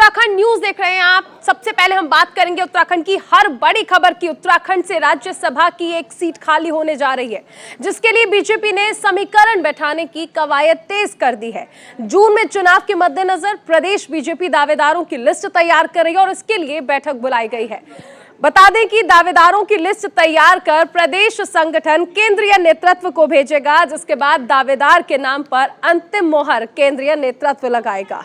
Uttarakhand news देख रहे हैं आप। सबसे पहले हम बात करेंगे उत्तराखंड की हर बड़ी खबर की। उत्तराखंड से राज्यसभा की एक सीट खाली होने जा रही है, जिसके लिए बीजेपी ने समीकरण बैठाने की कवायद तेज कर दी है। जून में चुनाव के मद्देनजर प्रदेश बीजेपी दावेदारों की लिस्ट तैयार कर रही है और इसके लिए बैठक बुलाई गई है। बता दें कि दावेदारों की लिस्ट तैयार कर प्रदेश संगठन केंद्रीय नेतृत्व को भेजेगा, जिसके बाद दावेदार के नाम पर अंतिम मोहर केंद्रीय नेतृत्व लगाएगा।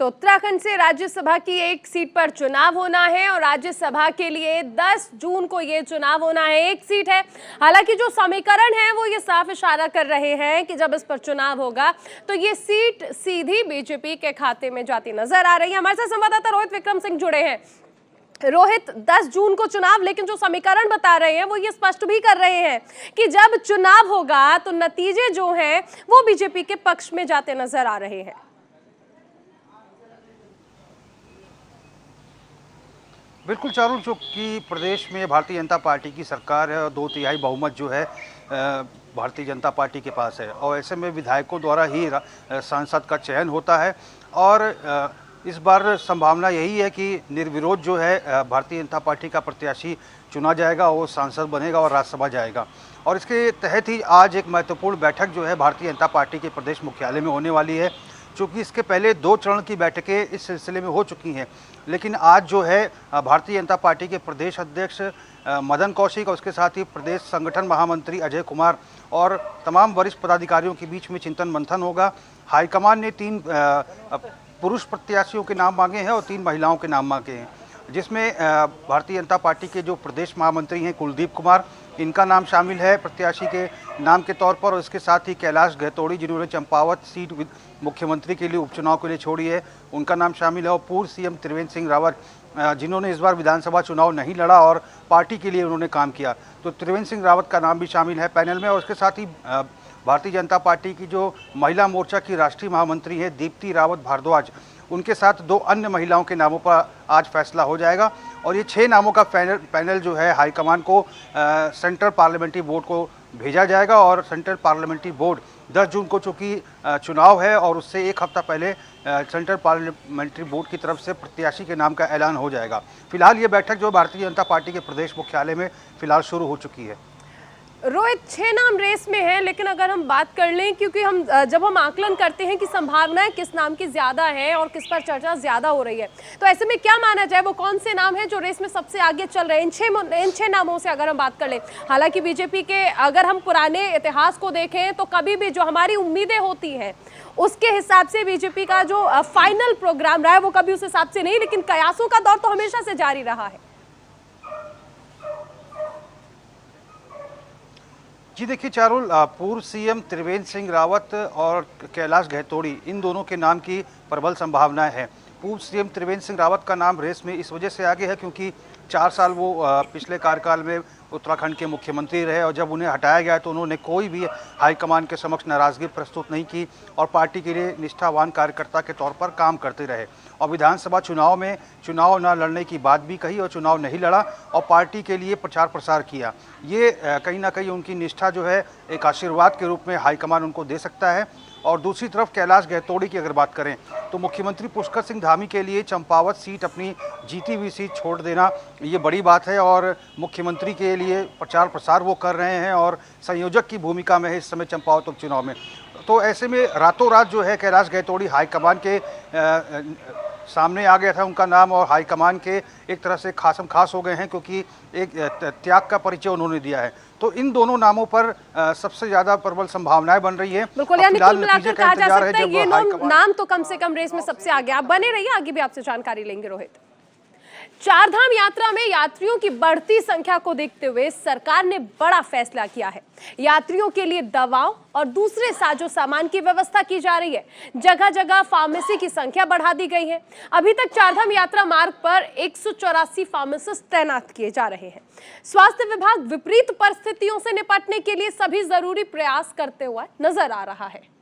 तो उत्तराखंड से राज्यसभा की एक सीट पर चुनाव होना है और राज्यसभा के लिए 10 जून को ये चुनाव होना है। एक सीट है, हालांकि जो समीकरण है वो ये साफ इशारा कर रहे हैं कि जब इस पर चुनाव होगा तो ये सीट सीधी बीजेपी के खाते में जाती नजर आ रही है। हमारे साथ संवाददाता रोहित विक्रम सिंह जुड़े हैं। रोहित, 10 जून को चुनाव, लेकिन जो समीकरण बता रहे हैं वो ये स्पष्ट भी कर रहे हैं कि जब चुनाव होगा तो नतीजे जो हैं वो बीजेपी के पक्ष में जाते नजर आ रहे हैं। बिल्कुल चारुल, जो कि प्रदेश में भारतीय जनता पार्टी की सरकार है और 2/3 बहुमत जो है भारतीय जनता पार्टी के पास है और ऐसे में विधायकों द्वारा ही सांसद का चयन होता है और इस बार संभावना यही है कि निर्विरोध जो है भारतीय जनता पार्टी का प्रत्याशी चुना जाएगा, वो सांसद बनेगा और राज्यसभा जाएगा। और इसके तहत ही आज एक महत्वपूर्ण बैठक जो है भारतीय जनता पार्टी के प्रदेश मुख्यालय में होने वाली है। चूँकि इसके पहले 2 चरण की बैठकें इस सिलसिले में हो चुकी हैं, लेकिन आज जो है भारतीय जनता पार्टी के प्रदेश अध्यक्ष मदन कौशिक और उसके साथ ही प्रदेश संगठन महामंत्री अजय कुमार और तमाम वरिष्ठ पदाधिकारियों के बीच में चिंतन मंथन होगा। हाईकमान ने 3 पुरुष प्रत्याशियों के नाम मांगे हैं और 3 महिलाओं के नाम मांगे हैं, जिसमें भारतीय जनता पार्टी के जो प्रदेश महामंत्री हैं कुलदीप कुमार, इनका नाम शामिल है प्रत्याशी के नाम के तौर पर, और इसके साथ ही कैलाश गहतोड़ी, जिन्होंने चंपावत सीट मुख्यमंत्री के लिए उपचुनाव के लिए छोड़ी है, उनका नाम शामिल है, और पूर्व सीएम त्रिवेंद्र सिंह रावत, जिन्होंने इस बार विधानसभा चुनाव नहीं लड़ा और पार्टी के लिए उन्होंने काम किया, तो त्रिवेंद्र सिंह रावत का नाम भी शामिल है पैनल में। और उसके साथ ही भारतीय जनता पार्टी की जो महिला मोर्चा की राष्ट्रीय महामंत्री है दीप्ति रावत भारद्वाज, उनके साथ 2 अन्य महिलाओं के नामों पर आज फैसला हो जाएगा। और ये 6 नामों का पैनल जो है हाईकमान को सेंट्रल पार्लियामेंट्री बोर्ड को भेजा जाएगा और सेंट्रल पार्लियामेंट्री बोर्ड 10 जून को चूँकि चुनाव है और उससे 1 हफ्ता पहले सेंट्रल पार्लियामेंट्री बोर्ड की तरफ से प्रत्याशी के नाम का ऐलान हो जाएगा। फिलहाल ये बैठक जो भारतीय जनता पार्टी के प्रदेश मुख्यालय में फिलहाल शुरू हो चुकी है। रोहित, 6 नाम रेस में हैं, लेकिन अगर हम बात कर लें, क्योंकि जब हम आकलन करते हैं कि संभावनाएं किस नाम की ज्यादा है और किस पर चर्चा ज्यादा हो रही है, तो ऐसे में क्या माना जाए वो कौन से नाम हैं जो रेस में सबसे आगे चल रहे हैं? इन 6 नामों से अगर हम बात कर लें, हालांकि बीजेपी के अगर हम पुराने इतिहास को देखें तो कभी भी जो हमारी उम्मीदें होती हैं उसके हिसाब से बीजेपी का जो फाइनल प्रोग्राम रहा है वो कभी उस हिसाब से नहीं, लेकिन कयासों का दौर तो हमेशा से जारी रहा है। जी देखिए चारुल, पूर्व सीएम त्रिवेंद्र सिंह रावत और कैलाश गहतोड़ी, इन दोनों के नाम की प्रबल संभावनाएं हैं। पूर्व सीएम त्रिवेंद्र सिंह रावत का नाम रेस में इस वजह से आगे है क्योंकि 4 साल वो पिछले कार्यकाल में उत्तराखंड के मुख्यमंत्री रहे और जब उन्हें हटाया गया तो उन्होंने कोई भी हाईकमान के समक्ष नाराजगी प्रस्तुत नहीं की और पार्टी के लिए निष्ठावान कार्यकर्ता के तौर पर काम करते रहे। और विधानसभा चुनाव में चुनाव न लड़ने की बात भी कही और चुनाव नहीं लड़ा और पार्टी के लिए प्रचार प्रसार किया। ये कहीं ना कहीं उनकी निष्ठा जो है एक आशीर्वाद के रूप में हाईकमान उनको दे सकता है। और दूसरी तरफ कैलाश गहतोड़ी की अगर बात करें तो मुख्यमंत्री पुष्कर सिंह धामी के लिए चंपावत सीट, अपनी जीती हुई सीट छोड़ देना ये बड़ी बात है और मुख्यमंत्री के लिए प्रचार प्रसार वो कर रहे हैं और संयोजक की भूमिका में है इस समय चंपावत उपचुनाव में। तो ऐसे में रातों रात जो है कैलाश गहतोड़ी हाईकमान के सामने आ गया था उनका नाम और हाईकमान के एक तरह से खासम खास हो गए हैं क्योंकि एक त्याग का परिचय उन्होंने दिया है। तो इन दोनों नामों पर सबसे ज्यादा प्रबल संभावनाएं बन रही है। बिल्कुल, यानी कुल मिलाकर कहा जा सकता है ये नाम तो कम से कम रेस में सबसे आगे। आप बने रहिए, आगे भी आपसे जानकारी लेंगे रोहित। चारधाम यात्रा में यात्रियों की बढ़ती संख्या को देखते हुए सरकार ने बड़ा फैसला किया है। यात्रियों के लिए दवाओं और दूसरे साजो सामान की व्यवस्था की जा रही है। जगह जगह फार्मेसी की संख्या बढ़ा दी गई है। अभी तक चारधाम यात्रा मार्ग पर 184 फार्मासिस्ट तैनात किए जा रहे हैं। स्वास्थ्य विभाग विपरीत परिस्थितियों से निपटने के लिए सभी जरूरी प्रयास करते हुए नजर आ रहा है।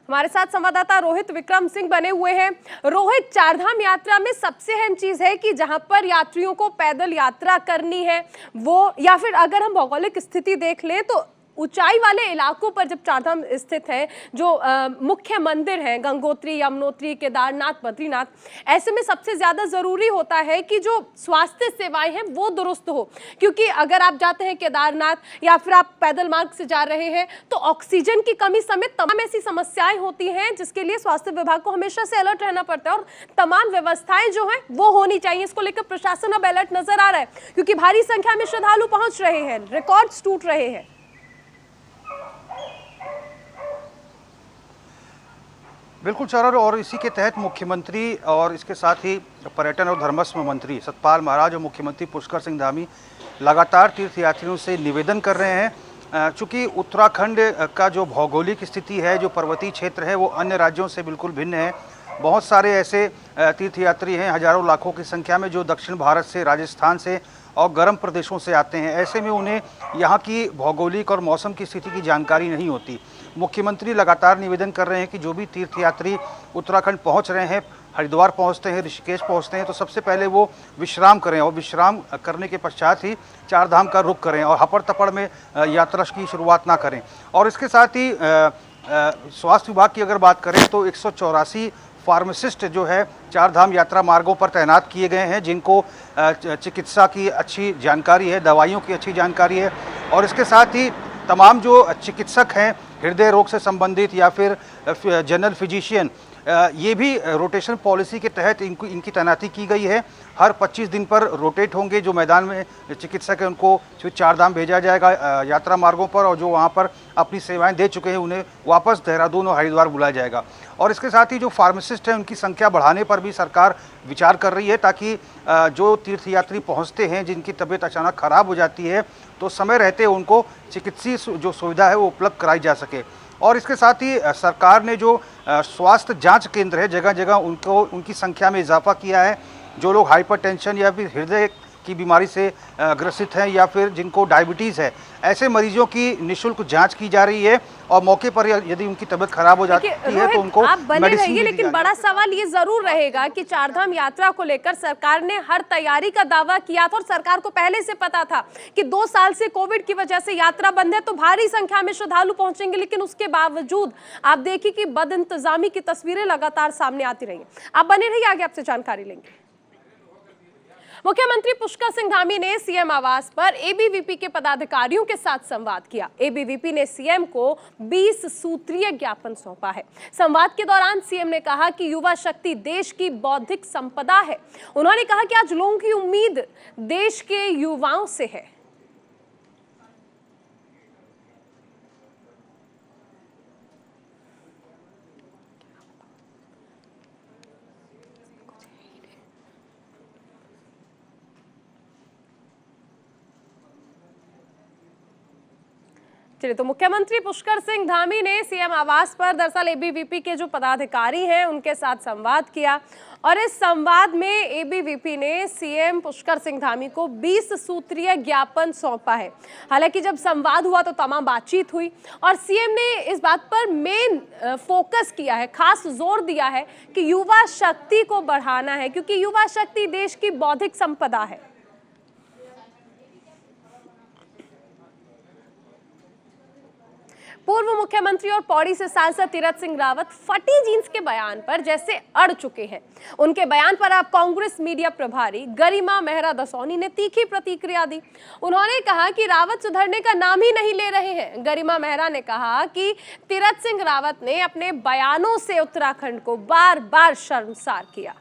हमारे साथ संवाददाता रोहित विक्रम सिंह बने हुए हैं। रोहित, चारधाम यात्रा में सबसे अहम चीज है कि जहां पर यात्रियों को पैदल यात्रा करनी है वो, या फिर अगर हम भौगोलिक स्थिति देख लें तो ऊंचाई वाले इलाकों पर जब चारधाम स्थित है, जो मुख्य मंदिर हैं गंगोत्री, यमुनोत्री, केदारनाथ, बद्रीनाथ, ऐसे में सबसे ज्यादा जरूरी होता है कि जो स्वास्थ्य सेवाएं हैं वो दुरुस्त हो, क्योंकि अगर आप जाते हैं केदारनाथ या फिर आप पैदल मार्ग से जा रहे हैं तो ऑक्सीजन की कमी समेत तमाम ऐसी समस्याएं होती हैं जिसके लिए स्वास्थ्य विभाग को हमेशा से अलर्ट रहना पड़ता है और तमाम व्यवस्थाएं जो हैं वो होनी चाहिए। इसको लेकर प्रशासन अब अलर्ट नजर आ रहा है, क्योंकि भारी संख्या में श्रद्धालु पहुंच रहे हैं, रिकॉर्ड्स टूट रहे हैं। बिल्कुल चारण, और इसी के तहत मुख्यमंत्री और इसके साथ ही पर्यटन और धर्मस्व मंत्री सतपाल महाराज और मुख्यमंत्री पुष्कर सिंह धामी लगातार तीर्थयात्रियों से निवेदन कर रहे हैं। चूँकि उत्तराखंड का जो भौगोलिक स्थिति है, जो पर्वतीय क्षेत्र है, वो अन्य राज्यों से बिल्कुल भिन्न है। बहुत सारे ऐसे तीर्थयात्री हैं, हजारों लाखों की संख्या में, जो दक्षिण भारत से, राजस्थान से और गर्म प्रदेशों से आते हैं। ऐसे में उन्हें यहाँ की भौगोलिक और मौसम की स्थिति की जानकारी नहीं होती। मुख्यमंत्री लगातार निवेदन कर रहे हैं कि जो भी तीर्थयात्री उत्तराखंड पहुँच रहे हैं, हरिद्वार पहुँचते हैं, ऋषिकेश पहुँचते हैं, तो सबसे पहले वो विश्राम करें और विश्राम करने के पश्चात ही चारधाम का रुख करें और हपड़ तपड़ में यात्रा की शुरुआत ना करें। और इसके साथ ही स्वास्थ्य विभाग की अगर बात करें तो 184 फार्मासिस्ट जो है चारधाम यात्रा मार्गों पर तैनात किए गए हैं, जिनको चिकित्सा की अच्छी जानकारी है, दवाइयों की अच्छी जानकारी है। और इसके साथ ही तमाम जो चिकित्सक हैं हृदय रोग से संबंधित या फिर जनरल फिजिशियन, ये भी रोटेशन पॉलिसी के तहत इनकी तैनाती की गई है। हर 25 दिन पर रोटेट होंगे। जो मैदान में चिकित्सक हैं उनको फिर चारधाम भेजा जाएगा यात्रा मार्गों पर, और जो वहाँ पर अपनी सेवाएं दे चुके हैं उन्हें वापस देहरादून और हरिद्वार बुलाया जाएगा। और इसके साथ ही जो फार्मासिस्ट हैं उनकी संख्या बढ़ाने पर भी सरकार विचार कर रही है, ताकि जो तीर्थयात्री पहुँचते हैं जिनकी तबीयत अचानक खराब हो जाती है तो समय रहते उनको चिकित्सीय जो सुविधा है वो उपलब्ध कराई जा सके। और इसके साथ ही सरकार ने जो स्वास्थ्य जांच केंद्र है जगह जगह उनकी संख्या में इजाफा किया है। जो लोग हाइपरटेंशन या फिर हृदय की बीमारी से ग्रसित हैं या फिर जिनको डायबिटीज़ है, ऐसे मरीजों की निःशुल्क जांच की जा रही है और मौके पर यदि उनकी तबीयत खराब हो जाती है तो उनको आप बने रहिए, लेकिन बड़ा सवाल ये जरूर रहेगा कि चारधाम यात्रा को लेकर सरकार ने हर तैयारी का दावा किया था और सरकार को पहले से पता था कि 2 साल से कोविड की वजह से यात्रा बंद है तो भारी संख्या में श्रद्धालु पहुंचेंगे, लेकिन उसके बावजूद आप देखिए कि बदइंतजामी की तस्वीरें लगातार सामने आती रही। आप बने रहिए, आगे आपसे जानकारी लेंगे। मुख्यमंत्री पुष्कर सिंह धामी ने सीएम आवास पर एबीवीपी के पदाधिकारियों के साथ संवाद किया। एबीवीपी ने सीएम को 20 सूत्रीय ज्ञापन सौंपा है। संवाद के दौरान सीएम ने कहा कि युवा शक्ति देश की बौद्धिक संपदा है। उन्होंने कहा कि आज लोगों की उम्मीद देश के युवाओं से है। चलिए, तो मुख्यमंत्री पुष्कर सिंह धामी ने सीएम आवास पर दरअसल एबीवीपी के जो पदाधिकारी हैं उनके साथ संवाद किया और इस संवाद में एबीवीपी ने सीएम पुष्कर सिंह धामी को 20 सूत्रीय ज्ञापन सौंपा है। हालांकि जब संवाद हुआ तो तमाम बातचीत हुई और सीएम ने इस बात पर मेन फोकस किया है, खास जोर दिया है कि युवा शक्ति को बढ़ाना है, क्योंकि युवा शक्ति देश की बौद्धिक संपदा है। पूर्व मुख्यमंत्री और पौड़ी से सांसद तीरथ सिंह रावत फटी जींस के बयान पर जैसे अड़ चुके हैं। उनके बयान पर अब कांग्रेस मीडिया प्रभारी गरिमा मेहरा दसौनी ने तीखी प्रतिक्रिया दी। उन्होंने कहा कि रावत सुधरने का नाम ही नहीं ले रहे हैं। गरिमा मेहरा ने कहा कि तीरथ सिंह रावत ने अपने बयानों से उत्तराखंड को बार बार शर्मसार किया।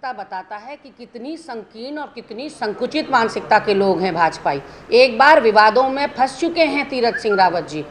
मानसिकता बताता है कि कितनी संकीर्ण और कितनी संकुचित मानसिकता के लोग हैं भाजपाई। एक बार विवादों में फंस चुके हैं तीरथ सिंह रावत जी,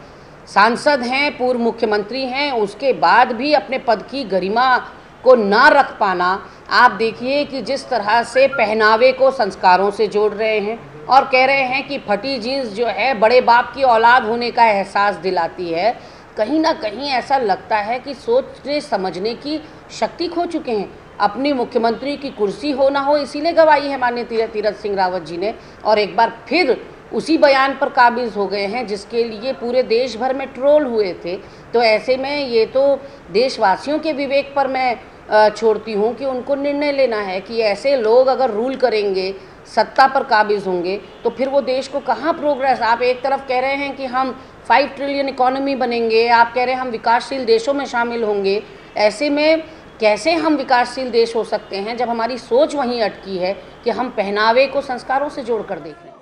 सांसद हैं, पूर्व मुख्यमंत्री हैं, उसके बाद भी अपने पद की गरिमा को ना रख पाना। आप देखिए कि जिस तरह से पहनावे को संस्कारों से जोड़ रहे हैं और कह रहे हैं कि फटी जीन्स जो है बड़े बाप की औलाद होने का एहसास दिलाती है। कहीं ना कहीं ऐसा लगता है कि सोचने समझने की शक्ति खो चुके हैं। अपनी मुख्यमंत्री की कुर्सी हो ना हो इसीलिए गवाई है माननीय तीरथ सिंह रावत जी ने, और एक बार फिर उसी बयान पर काबिज हो गए हैं जिसके लिए पूरे देश भर में ट्रोल हुए थे। तो ऐसे में ये तो देशवासियों के विवेक पर मैं छोड़ती हूँ कि उनको निर्णय लेना है कि ऐसे लोग अगर रूल करेंगे, सत्ता पर काबिज होंगे, तो फिर वो देश को कहाँ प्रोग्रेस। आप एक तरफ कह रहे हैं कि हम 5 ट्रिलियन इकोनॉमी बनेंगे, आप कह रहे हैं हम विकासशील देशों में शामिल होंगे। ऐसे में कैसे हम विकासशील देश हो सकते हैं जब हमारी सोच वहीं अटकी है कि हम पहनावे को संस्कारों से जोड़कर देख रहे हैं।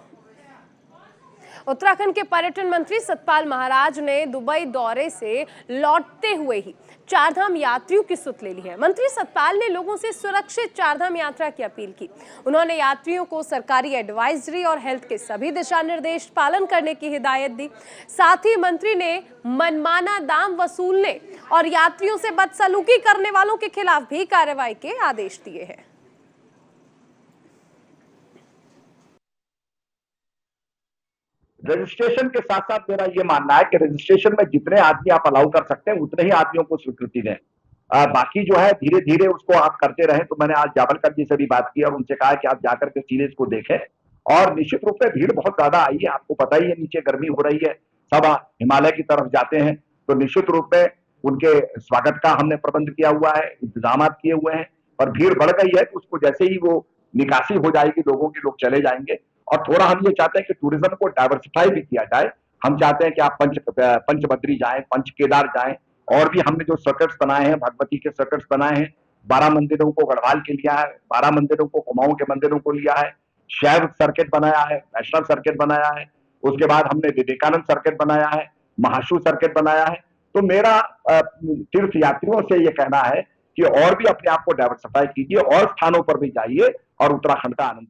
उत्तराखंड के पर्यटन मंत्री सतपाल महाराज ने दुबई दौरे से लौटते हुए ही चारधाम यात्रियों की सुध ले ली है। मंत्री सतपाल ने लोगों से सुरक्षित चारधाम यात्रा की अपील की। उन्होंने यात्रियों को सरकारी एडवाइजरी और हेल्थ के सभी दिशा निर्देश पालन करने की हिदायत दी। साथ ही मंत्री ने मनमाना दाम वसूलने और यात्रियों से बदसलूकी करने वालों के खिलाफ भी कार्रवाई के आदेश दिए हैं। रजिस्ट्रेशन के साथ साथ मेरा ये मानना है कि रजिस्ट्रेशन में जितने आदमी आप अलाउ कर सकते हैं उतने ही आदमियों को स्वीकृति दें। बाकी जो है धीरे धीरे उसको आप करते रहें। तो मैंने आज जावलकर जी से भी बात की और उनसे कहा कि आप जाकर के सीरीज को देखें। और निश्चित रूप से भीड़ बहुत ज्यादा आई है, आपको पता ही है, नीचे गर्मी हो रही है, सब हिमालय की तरफ जाते हैं, तो निश्चित रूप से उनके स्वागत का हमने प्रबंध किया हुआ है, इंतजाम किए हुए हैं। और भीड़ बढ़ गई है तो उसको जैसे ही वो निकासी हो जाएगी लोगों की, लोग चले जाएंगे। और थोड़ा हम ये चाहते हैं कि टूरिज्म को डाइवर्सिफाई भी किया जाए। हम चाहते हैं कि आप पंचबद्री जाएं, पंच केदार जाएं, और भी हमने जो सर्किट्स बनाए हैं, भगवती के सर्किट्स बनाए हैं, 12 मंदिरों को गढ़वाल के लिया है, 12 मंदिरों को कुमाऊं के मंदिरों को लिया है, शैव सर्किट बनाया है, वैष्णव सर्किट बनाया है, उसके बाद हमने विवेकानंद सर्किट बनाया है, महाशु सर्किट बनाया है। तो मेरा तीर्थ यात्रियों से ये कहना है कि और भी अपने आप को डाइवर्सिफाई कीजिए और स्थानों पर भी जाइए और उत्तराखंड का आनंद।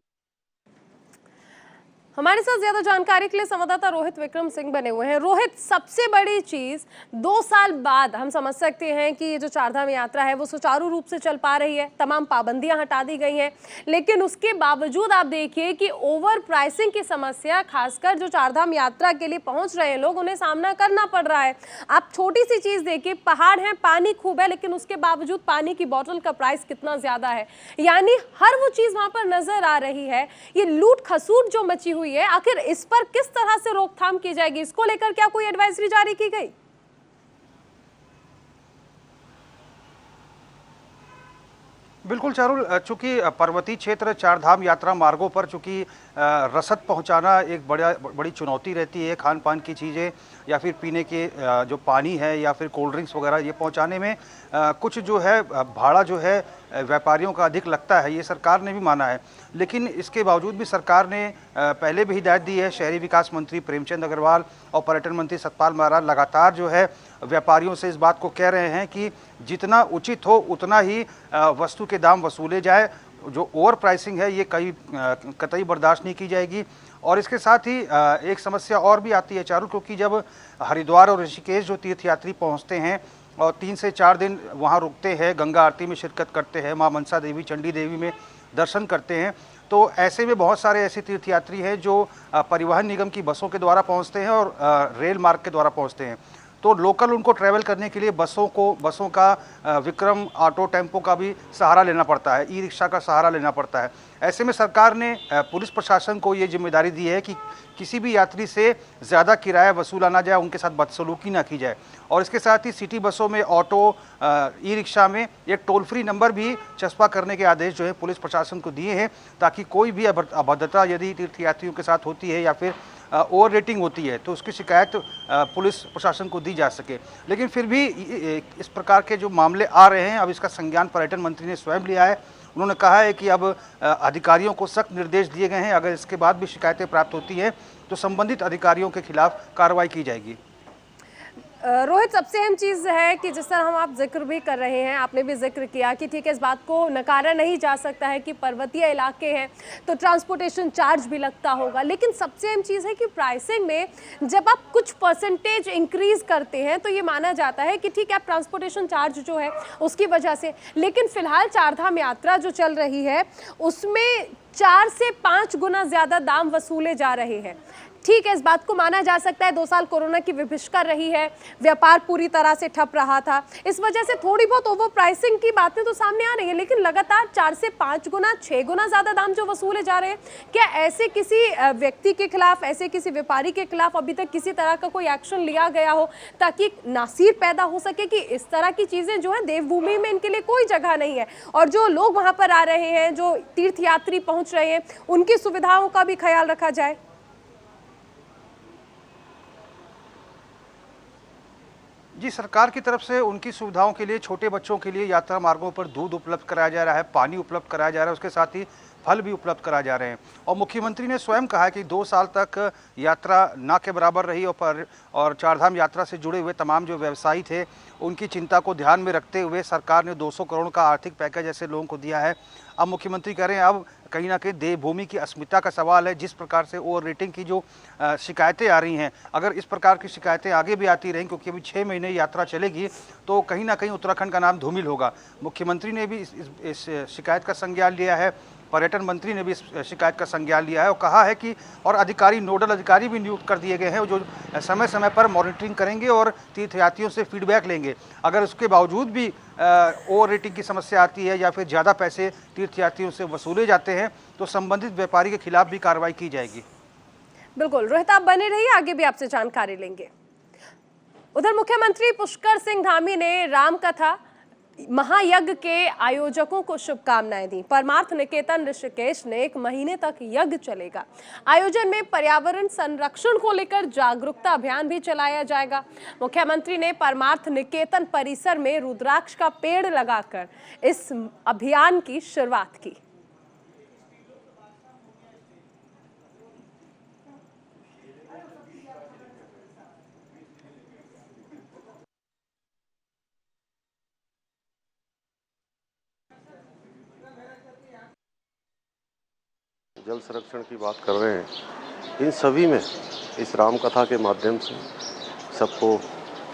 हमारे साथ ज्यादा जानकारी के लिए संवाददाता रोहित विक्रम सिंह बने हुए हैं। रोहित, सबसे बड़ी चीज 2 साल बाद हम समझ सकते हैं कि ये जो चारधाम यात्रा है वो सुचारू रूप से चल पा रही है, तमाम पाबंदियां हटा दी गई हैं, लेकिन उसके बावजूद आप देखिए कि ओवर प्राइसिंग की समस्या खासकर जो चारधाम यात्रा के लिए पहुंच रहे हैं लोग, उन्हें सामना करना पड़ रहा है। आप छोटी सी चीज देखिए, पहाड़ है, पानी खूब है, लेकिन उसके बावजूद पानी की बोतल का प्राइस कितना ज्यादा है, यानी हर वो चीज वहां पर नजर आ रही है। ये लूट खसूट जो मची हुई है, आखिर इस पर किस तरह से रोकथाम की जाएगी? इसको लेकर क्या कोई एडवाइजरी जारी की गई? बिल्कुल चारुल, चूंकि पर्वतीय क्षेत्र चारधाम यात्रा मार्गों पर चूंकि रसद पहुंचाना एक बड़ी चुनौती रहती है, खान पान की चीज़ें या फिर पीने के जो पानी है या फिर कोल्ड ड्रिंक्स वगैरह ये पहुंचाने में कुछ जो है भाड़ा जो है व्यापारियों का अधिक लगता है, ये सरकार ने भी माना है। लेकिन इसके बावजूद भी सरकार ने पहले भी हिदायत दी है, शहरी विकास मंत्री प्रेमचंद अग्रवाल और पर्यटन मंत्री सतपाल महाराज लगातार जो है व्यापारियों से इस बात को कह रहे हैं कि जितना उचित हो उतना ही वस्तु के दाम वसूले जाए। जो ओवर प्राइसिंग है ये कतई बर्दाश्त नहीं की जाएगी। और इसके साथ ही एक समस्या और भी आती है चारू, क्योंकि जब हरिद्वार और ऋषिकेश जो तीर्थयात्री पहुंचते हैं और 3 से 4 दिन वहां रुकते हैं, गंगा आरती में शिरकत करते हैं, मां मनसा देवी, चंडी देवी में दर्शन करते हैं, तो ऐसे में बहुत सारे ऐसे तीर्थयात्री हैं जो परिवहन निगम की बसों के द्वारा पहुंचते हैं और रेल मार्ग के द्वारा पहुंचते हैं। तो लोकल उनको ट्रैवल करने के लिए बसों का विक्रम ऑटो टेम्पो का भी सहारा लेना पड़ता है, ई रिक्शा का सहारा लेना पड़ता है। ऐसे में सरकार ने पुलिस प्रशासन को ये जिम्मेदारी दी है कि किसी भी यात्री से ज़्यादा किराया वसूला ना जाए, उनके साथ बदसलूकी ना की जाए। और इसके साथ ही सिटी बसों में, ऑटो, ई रिक्शा में एक टोल फ्री नंबर भी चस्पा करने के आदेश जो है पुलिस प्रशासन को दिए हैं, ताकि कोई भी अभद्रता यदि तीर्थयात्रियों के साथ होती है या फिर ओवर रेटिंग होती है तो उसकी शिकायत पुलिस प्रशासन को दी जा सके। लेकिन फिर भी इस प्रकार के जो मामले आ रहे हैं, अब इसका संज्ञान पर्यटन मंत्री ने स्वयं लिया है। उन्होंने कहा है कि अब अधिकारियों को सख्त निर्देश दिए गए हैं, अगर इसके बाद भी शिकायतें प्राप्त होती हैं तो संबंधित अधिकारियों के खिलाफ कार्रवाई की जाएगी। रोहित, सबसे अहम चीज़ है कि जिस तरह हम आप जिक्र भी कर रहे हैं, आपने भी जिक्र किया कि ठीक है, इस बात को नकारा नहीं जा सकता है कि पर्वतीय इलाके हैं तो ट्रांसपोर्टेशन चार्ज भी लगता होगा, लेकिन सबसे अहम चीज़ है कि प्राइसिंग में जब आप कुछ परसेंटेज इंक्रीज करते हैं तो ये माना जाता है कि ठीक है, आप ट्रांसपोर्टेशन चार्ज जो है उसकी वजह से, लेकिन फिलहाल चारधाम यात्रा जो चल रही है उसमें 4 से 5 गुना ज़्यादा दाम वसूले जा रहे हैं। ठीक है, इस बात को माना जा सकता है 2 साल कोरोना की विभीषिका रही है, व्यापार पूरी तरह से ठप रहा था, इस वजह से थोड़ी बहुत ओवर प्राइसिंग की बातें तो सामने आ रही है, लेकिन लगातार 4 से 5 गुना 6 गुना ज़्यादा दाम जो वसूले जा रहे हैं, क्या ऐसे किसी व्यक्ति के खिलाफ, ऐसे किसी व्यापारी के खिलाफ अभी तक किसी तरह का कोई एक्शन लिया गया हो ताकि नासिर पैदा हो सके कि इस तरह की चीज़ें जो है देवभूमि में इनके लिए कोई जगह नहीं है, और जो लोग वहाँ पर आ रहे हैं, जो तीर्थयात्री पहुँच रहे हैं, उनकी सुविधाओं का भी ख्याल रखा जाए? जी, सरकार की तरफ से उनकी सुविधाओं के लिए छोटे बच्चों के लिए यात्रा मार्गों पर दूध उपलब्ध कराया जा रहा है, पानी उपलब्ध कराया जा रहा है, उसके साथ ही फल भी उपलब्ध कराए जा रहे हैं। और मुख्यमंत्री ने स्वयं कहा है कि 2 साल तक यात्रा ना के बराबर रही और चारधाम यात्रा से जुड़े हुए तमाम जो व्यवसायी थे उनकी चिंता को ध्यान में रखते हुए सरकार ने 200 करोड़ का आर्थिक पैकेज ऐसे लोगों को दिया है। अब मुख्यमंत्री कह रहे हैं अब कहीं ना कहीं देवभूमि की अस्मिता का सवाल है। जिस प्रकार से ओवर रेटिंग की जो शिकायतें आ रही हैं, अगर इस प्रकार की शिकायतें आगे भी आती रहें, क्योंकि अभी 6 महीने यात्रा चलेगी, तो कहीं ना कहीं उत्तराखंड का नाम धूमिल होगा। मुख्यमंत्री ने भी इस शिकायत का संज्ञान लिया है, पर्यटन मंत्री ने भी इस शिकायत का संज्ञान लिया है और कहा है कि और अधिकारी, नोडल अधिकारी भी नियुक्त कर दिए गए हैं जो समय समय पर मॉनिटरिंग करेंगे और तीर्थयात्रियों से फीडबैक लेंगे। अगर उसके बावजूद भी ओवर रेटिंग की समस्या आती है या फिर ज़्यादा पैसे तीर्थयात्रियों से वसूले जाते हैं तो संबंधित व्यापारी के खिलाफ भी कार्रवाई की जाएगी। बिल्कुल रोहित, आप बने रहिए, आगे भी आपसे जानकारी लेंगे। उधर मुख्यमंत्री पुष्कर सिंह धामी ने रामकथा महायज्ञ के आयोजकों को शुभकामनाएं दी। परमार्थ निकेतन ऋषिकेश ने 1 महीने तक यज्ञ चलेगा। आयोजन में पर्यावरण संरक्षण को लेकर जागरूकता अभियान भी चलाया जाएगा। मुख्यमंत्री ने परमार्थ निकेतन परिसर में रुद्राक्ष का पेड़ लगाकर इस अभियान की शुरुआत की। जल संरक्षण की बात कर रहे हैं, इन सभी में इस राम कथा के माध्यम से सबको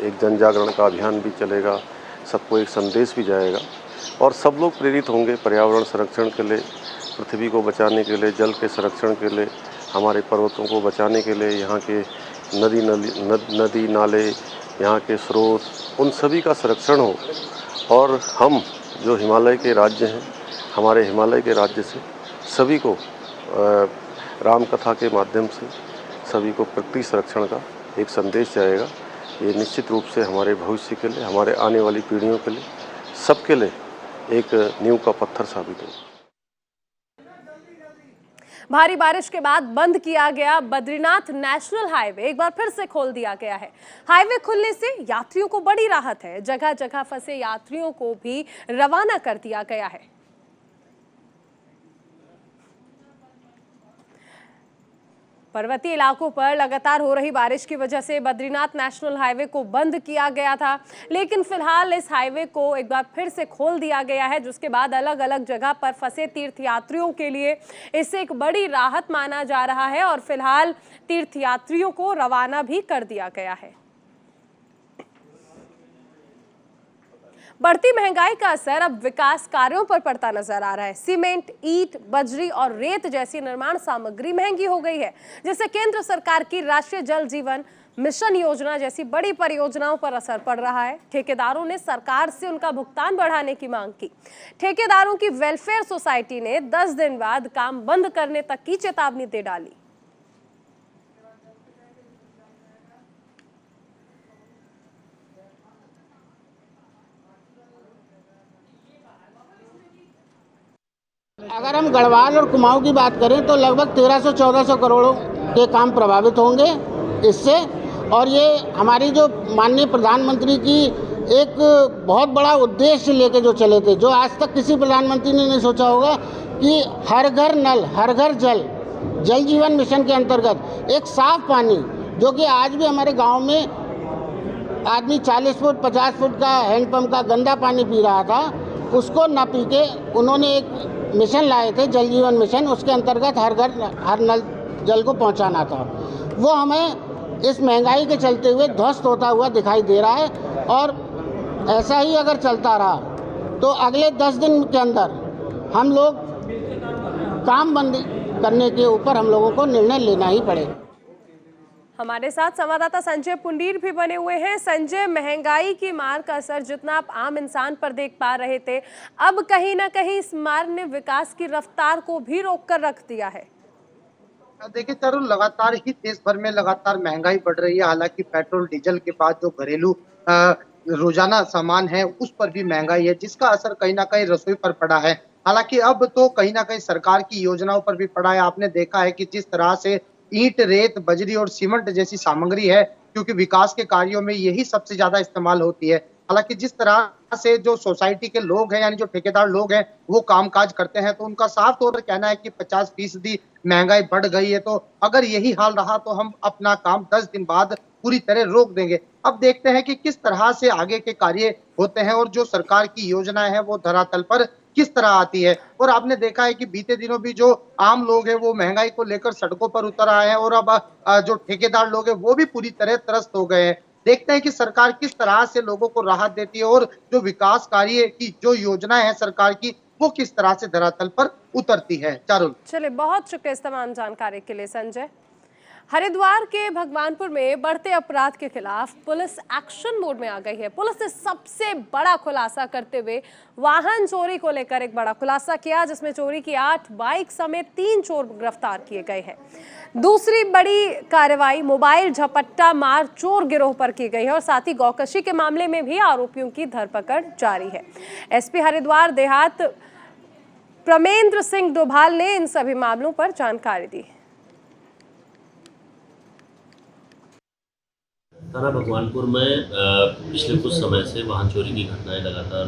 एक जन जागरण का अभियान भी चलेगा, सबको एक संदेश भी जाएगा और सब लोग प्रेरित होंगे पर्यावरण संरक्षण के लिए, पृथ्वी को बचाने के लिए, जल के संरक्षण के लिए, हमारे पर्वतों को बचाने के लिए, यहाँ के नदी नाले, यहाँ के स्रोत, उन सभी का संरक्षण हो। और हम जो हिमालय के राज्य हैं, हमारे हिमालय के राज्य से सभी को राम कथा के माध्यम से सभी को प्रकृति संरक्षण का एक संदेश जाएगा। ये निश्चित रूप से हमारे भविष्य के लिए, हमारे आने वाली पीढ़ियों के लिए, सबके लिए एक नींव का पत्थर साबित होगा। भारी बारिश के बाद बंद किया गया बद्रीनाथ नेशनल हाईवे एक बार फिर से खोल दिया गया है। हाईवे खुलने से यात्रियों को बड़ी राहत है। जगह जगह फंसे यात्रियों को भी रवाना कर दिया गया है। पर्वतीय इलाकों पर लगातार हो रही बारिश की वजह से बद्रीनाथ नेशनल हाईवे को बंद किया गया था, लेकिन फिलहाल इस हाईवे को एक बार फिर से खोल दिया गया है, जिसके बाद अलग अलग जगह पर फंसे तीर्थयात्रियों के लिए इससे एक बड़ी राहत माना जा रहा है और फिलहाल तीर्थयात्रियों को रवाना भी कर दिया गया है। बढ़ती महंगाई का असर अब विकास कार्यों पर पड़ता नजर आ रहा है। सीमेंट, ईंट, बजरी और रेत जैसी निर्माण सामग्री महंगी हो गई है, जिससे केंद्र सरकार की राष्ट्रीय जल जीवन मिशन योजना जैसी बड़ी परियोजनाओं पर असर पड़ रहा है। ठेकेदारों ने सरकार से उनका भुगतान बढ़ाने की मांग की। ठेकेदारों की वेलफेयर सोसाइटी ने 10 दिन बाद काम बंद करने तक की चेतावनी दे डाली। अगर हम गढ़वाल और कुमाऊं की बात करें तो लगभग 1300-1400 करोड़ के काम प्रभावित होंगे इससे। और ये हमारी जो माननीय प्रधानमंत्री की एक बहुत बड़ा उद्देश्य लेके जो चले थे, जो आज तक किसी प्रधानमंत्री ने नहीं सोचा होगा कि हर घर नल, हर घर जल, जल जीवन मिशन के अंतर्गत एक साफ पानी, जो कि आज भी हमारे गाँव में आदमी 40 फुट 50 फुट का हैंडपम्प का गंदा पानी पी रहा था, उसको न पी के उन्होंने एक मिशन लाए थे, जल जीवन मिशन, उसके अंतर्गत हर घर हर नल जल को पहुंचाना था। वो हमें इस महंगाई के चलते हुए ध्वस्त होता हुआ दिखाई दे रहा है, और ऐसा ही अगर चलता रहा तो अगले 10 दिन के अंदर हम लोग काम बंद करने के ऊपर हम लोगों को निर्णय लेना ही पड़ेगा। हमारे साथ संवाददाता संजय पुंडीर भी बने हुए हैं। संजय, महंगाई की मार का असर जितना आप आम इंसान पर देख पा रहे थे, अब कहीं ना कहीं इस मार ने विकास की रफ्तार को भी रोक कर रख दिया है। देखिए तरुण, लगातार ही देश भर में लगातार महंगाई बढ़ रही है। हालांकि पेट्रोल डीजल के बाद जो घरेलू रोजाना सामान है उस पर भी महंगाई है, जिसका असर कहीं ना कहीं रसोई पर पड़ा है। हालांकि अब तो कहीं ना कहीं सरकार की योजनाओं पर भी पड़ा है। आपने देखा है कि जिस तरह से ईंट, रेत, बजरी और सीमेंट जैसी सामग्री है, क्योंकि विकास के कार्यों में यही सबसे ज्यादा इस्तेमाल होती है। हालांकि जिस तरह से जो सोसाइटी के लोग हैं, यानी जो ठेकेदार लोग हैं, वो कामकाज करते हैं, तो उनका साफ तौर पर कहना है कि 50% महंगाई बढ़ गई है। तो अगर यही हाल रहा तो हम अपना काम 10 दिन बाद पूरी तरह रोक देंगे। अब देखते हैं कि किस तरह से आगे के कार्य होते हैं और जो सरकार की योजनाएं हैं वो धरातल पर किस तरह आती है। और आपने देखा है कि बीते दिनों भी जो आम लोग हैं वो महंगाई को लेकर सड़कों पर उतर आए हैं, और अब जो ठेकेदार लोग हैं वो भी पूरी तरह त्रस्त हो गए हैं। देखते हैं कि सरकार किस तरह से लोगों को राहत देती है और जो विकास कार्य की जो योजनाएं हैं सरकार की, वो किस तरह से धरातल पर उतरती है। चारुल, चलिए, बहुत शुक्रिया इस तमाम जानकारी के लिए संजय। हरिद्वार के भगवानपुर में बढ़ते अपराध के खिलाफ पुलिस एक्शन मोड में आ गई है। पुलिस ने सबसे बड़ा खुलासा करते हुए वाहन चोरी को लेकर एक बड़ा खुलासा किया, जिसमें चोरी की 8 बाइक समेत 3 चोर गिरफ्तार किए गए हैं। दूसरी बड़ी कार्रवाई मोबाइल झपट्टा मार चोर गिरोह पर की गई है, और साथ ही गौकशी के मामले में भी आरोपियों की धरपकड़ जारी है। एसपी हरिद्वार देहात प्रमेंद्र सिंह डोभाल ने इन सभी मामलों पर जानकारी दी। थाना भगवानपुर में पिछले कुछ समय से वाहन चोरी की घटनाएं लगातार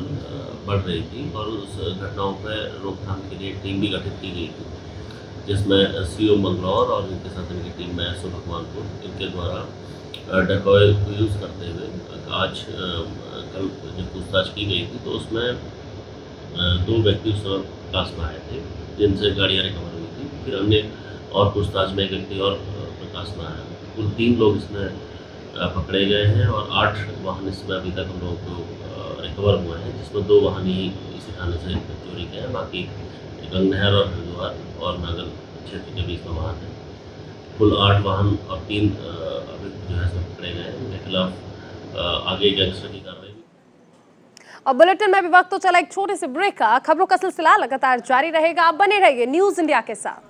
बढ़ रही थी, और उस घटनाओं पर रोकथाम के लिए टीम भी गठित की गई थी, जिसमें सीओ मंगलौर और इनके साथ इनकी टीम में एसओ भगवानपुर, इनके द्वारा डकॉय को यूज़ करते हुए आज कल जब पूछताछ की गई थी तो उसमें 2 व्यक्ति उस समय प्रकाश में आए थे, जिनसे गाड़ियाँ रिकवर हुई थी। फिर अन्य और पूछताछ में एक व्यक्ति और प्रकाश में आया। कुल 3 लोग इसमें पकड़े गए हैं, और 8 वाहन इसमें अभी तक हम लोगों को रिकवर हुए हैं, जिसमें 2 वाहन ही इसी थाने से चोरी के हैं। बाकी गंगनहर और हरिद्वार और नगर क्षेत्र के बीच में वाहन है। कुल 8 वाहन और 3 अभी जो है सब पकड़े गए हैं। उनके खिलाफ आगे गैंगस्टर की कार्रवाई। और बुलेटिन में भी वक्त तो चला एक छोटे से ब्रेक का। खबरों का सिलसिला लगातार जारी रहेगा, आप बने रहिए न्यूज़ इंडिया के साथ।